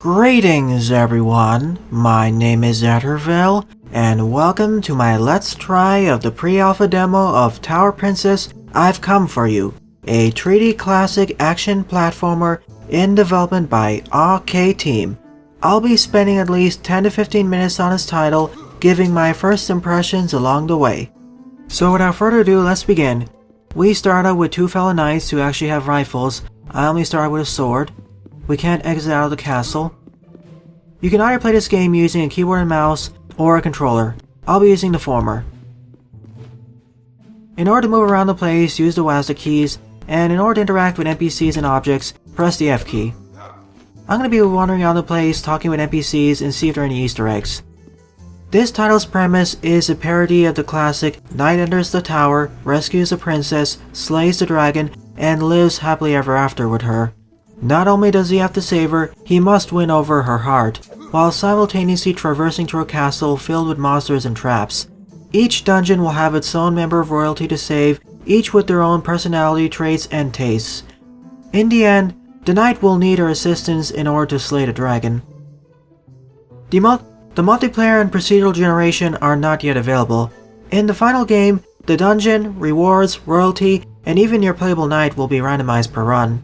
Greetings everyone, my name is Etterville, and welcome to my Let's Try of the pre-alpha demo of Tower Princess I've Come For You, a 3D classic action platformer in development by AweKteam. I'll be spending at least 10 to 15 minutes on this title, giving my first impressions along the way. So without further ado, let's begin. We start out with two fellow knights who actually have rifles. I only start with a sword. We can't exit out of the castle. You can either play this game using a keyboard and mouse or a controller. I'll be using the former. In order to move around the place, use the WASD keys, and in order to interact with NPCs and objects, press the F key. I'm going to be wandering around the place, talking with NPCs, and see if there are any Easter eggs. This title's premise is a parody of the classic Knight enters the tower, rescues the princess, slays the dragon, and lives happily ever after with her. Not only does he have to save her, he must win over her heart, while simultaneously traversing through a castle filled with monsters and traps. Each dungeon will have its own member of royalty to save, each with their own personality traits and tastes. In the end, the knight will need her assistance in order to slay the dragon. The multiplayer and procedural generation are not yet available. In the final game, the dungeon, rewards, royalty, and even your playable knight will be randomized per run.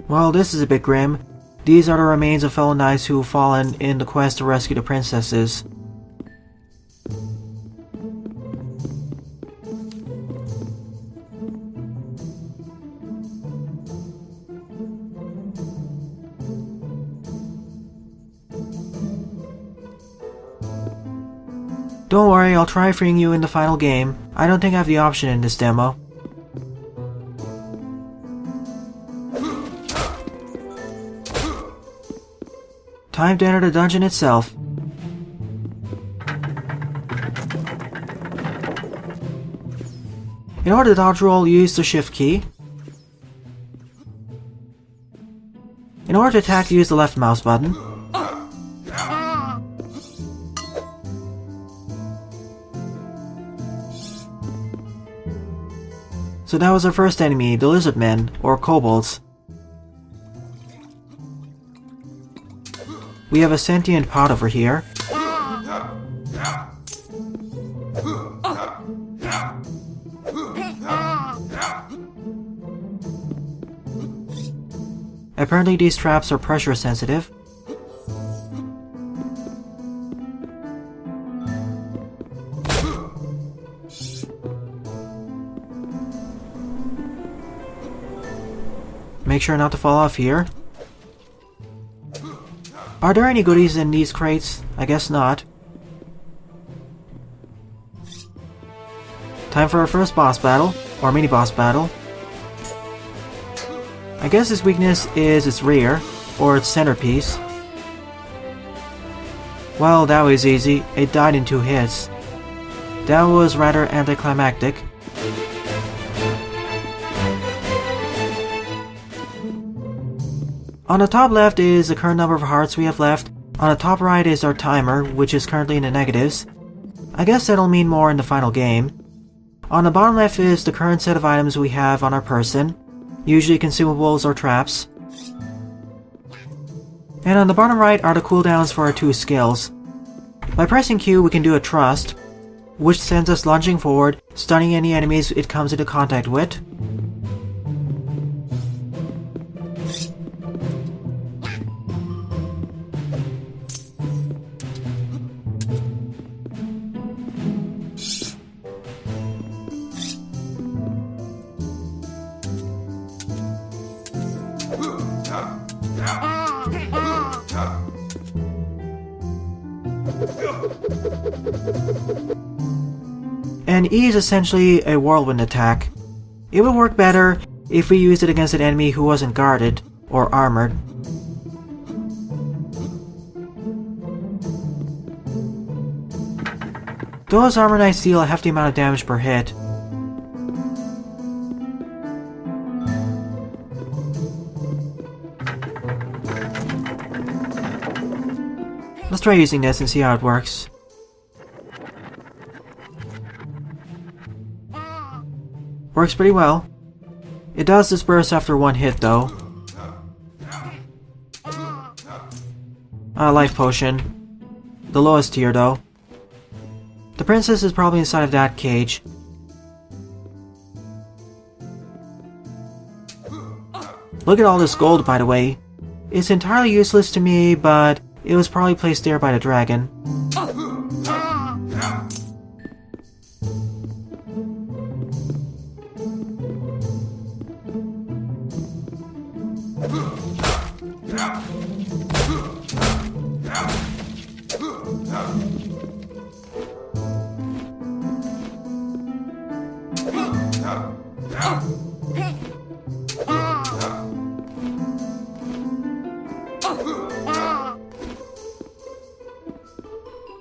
Well, this is a bit grim. These are the remains of fellow knights who have fallen in the quest to rescue the princesses. Don't worry, I'll try freeing you in the final game. I don't think I have the option in this demo. Time to enter the dungeon itself. In order to dodge roll, use the shift key. In order to attack, use the left mouse button. So that was our first enemy, the lizard men, or kobolds. We have a sentient pot over here. Apparently these traps are pressure sensitive. Make sure not to fall off here. Are there any goodies in these crates? I guess not. Time for our first boss battle, or mini-boss battle. I guess its weakness is its rear, or its centerpiece. Well, that was easy. It died in 2 hits. That was rather anticlimactic. On the top left is the current number of hearts we have left. On the top right is our timer, which is currently in the negatives. I guess that'll mean more in the final game. On the bottom left is the current set of items we have on our person, usually consumables or traps. And on the bottom right are the cooldowns for our 2 skills. By pressing Q, we can do a thrust, which sends us lunging forward, stunning any enemies it comes into contact with. And E is essentially a whirlwind attack. It would work better if we used it against an enemy who wasn't guarded or armored. Those armor knights deal a hefty amount of damage per hit. Let's try using this and see how it works. Works pretty well. It does disperse after one hit though. Life potion. The lowest tier though. The princess is probably inside of that cage. Look at all this gold, by the way. It's entirely useless to me, but it was probably placed there by the dragon.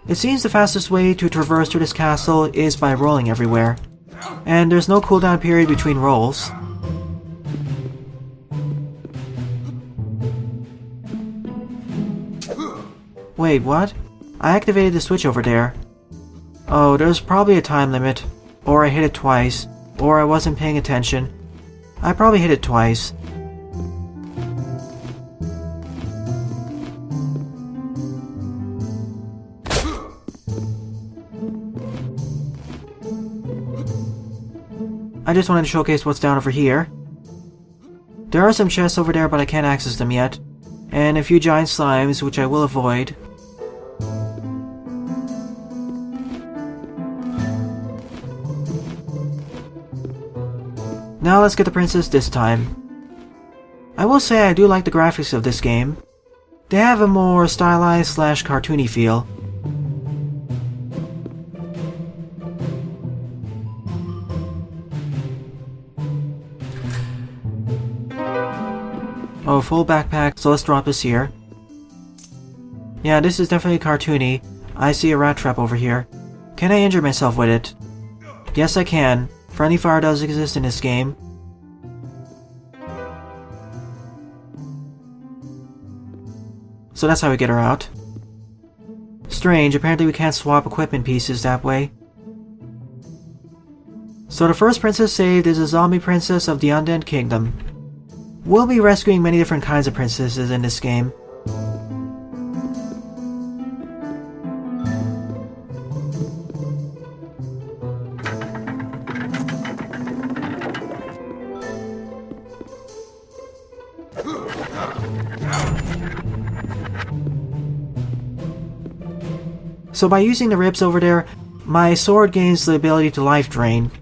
It seems the fastest way to traverse through this castle is by rolling everywhere, and there's no cooldown period between rolls. Wait, what? I activated the switch over there. Oh, there's probably a time limit, or I hit it twice, or I wasn't paying attention. I probably hit it twice. I just wanted to showcase what's down over here. There are some chests over there, but I can't access them yet. And a few giant slimes, which I will avoid. Now let's get the princess this time. I will say I do like the graphics of this game. They have a more stylized / cartoony feel. Oh, full backpack, so let's drop this here. Yeah, this is definitely cartoony. I see a rat trap over here. Can I injure myself with it? Yes, I can. Friendly fire does exist in this game. So that's how we get her out. Strange, apparently we can't swap equipment pieces that way. So the first princess saved is a zombie princess of the Undead Kingdom. We'll be rescuing many different kinds of princesses in this game. So by using the ribs over there, my sword gains the ability to life drain.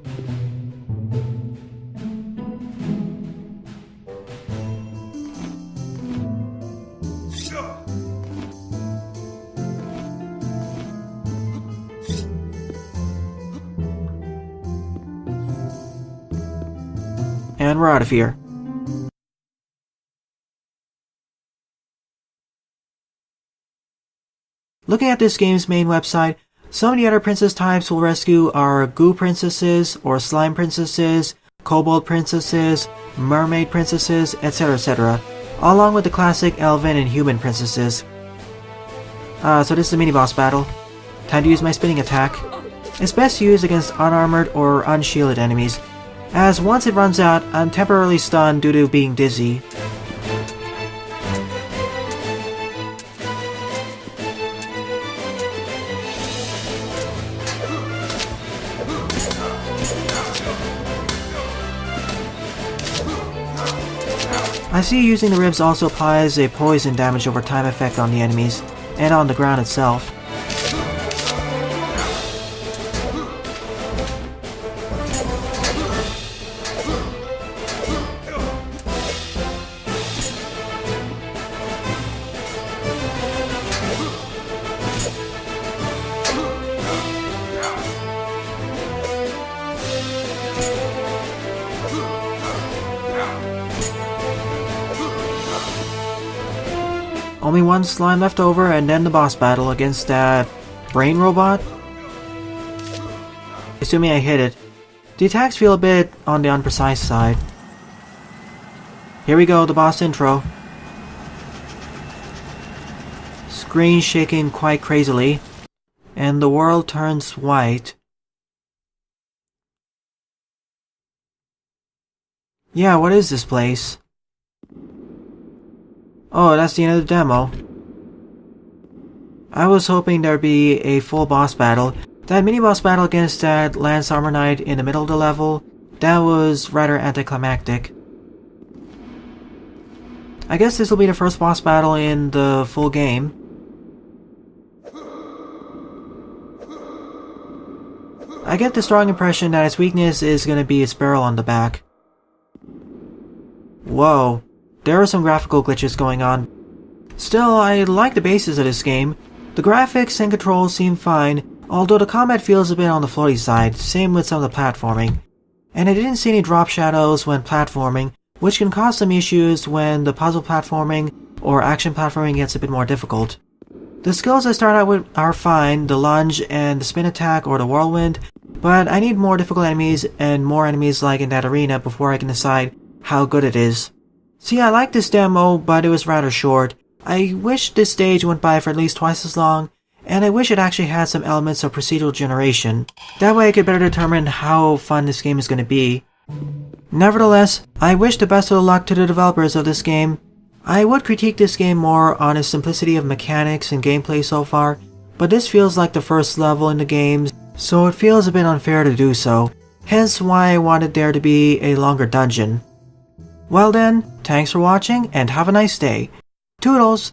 And we're out of here. Looking at this game's main website, some of the other princess types we'll rescue are goo princesses, or slime princesses, kobold princesses, mermaid princesses, etc., along with the classic elven and human princesses. So this is a mini-boss battle. Time to use my spinning attack. It's best used against unarmored or unshielded enemies, as once it runs out, I'm temporarily stunned due to being dizzy. I see using the ribs also applies a poison damage over time effect on the enemies, and on the ground itself. Only one slime left over, and then the boss battle against that brain robot. Assuming I hit it. The attacks feel a bit on the unprecise side. Here we go, the boss intro. screen shaking quite crazily, and the world turns white. Yeah, what is this place? Oh, that's the end of the demo. I was hoping there'd be a full boss battle. That mini-boss battle against that Lance Armor Knight in the middle of the level, that was rather anticlimactic. I guess this will be the first boss battle in the full game. I get the strong impression that its weakness is going to be its barrel on the back. Whoa, there are some graphical glitches going on. Still, I like the basis of this game. The graphics and controls seem fine, although the combat feels a bit on the floaty side, same with some of the platforming. And I didn't see any drop shadows when platforming, which can cause some issues when the puzzle platforming or action platforming gets a bit more difficult. The skills I start out with are fine, the lunge and the spin attack or the whirlwind, but I need more difficult enemies and more enemies like in that arena before I can decide how good it is. See, I like this demo, but it was rather short. I wish this stage went by for at least twice as long, and I wish it actually had some elements of procedural generation. That way I could better determine how fun this game is going to be. Nevertheless, I wish the best of luck to the developers of this game. I would critique this game more on its simplicity of mechanics and gameplay so far, but this feels like the first level in the game, so it feels a bit unfair to do so, hence why I wanted there to be a longer dungeon. Well then, thanks for watching and have a nice day. Toodles!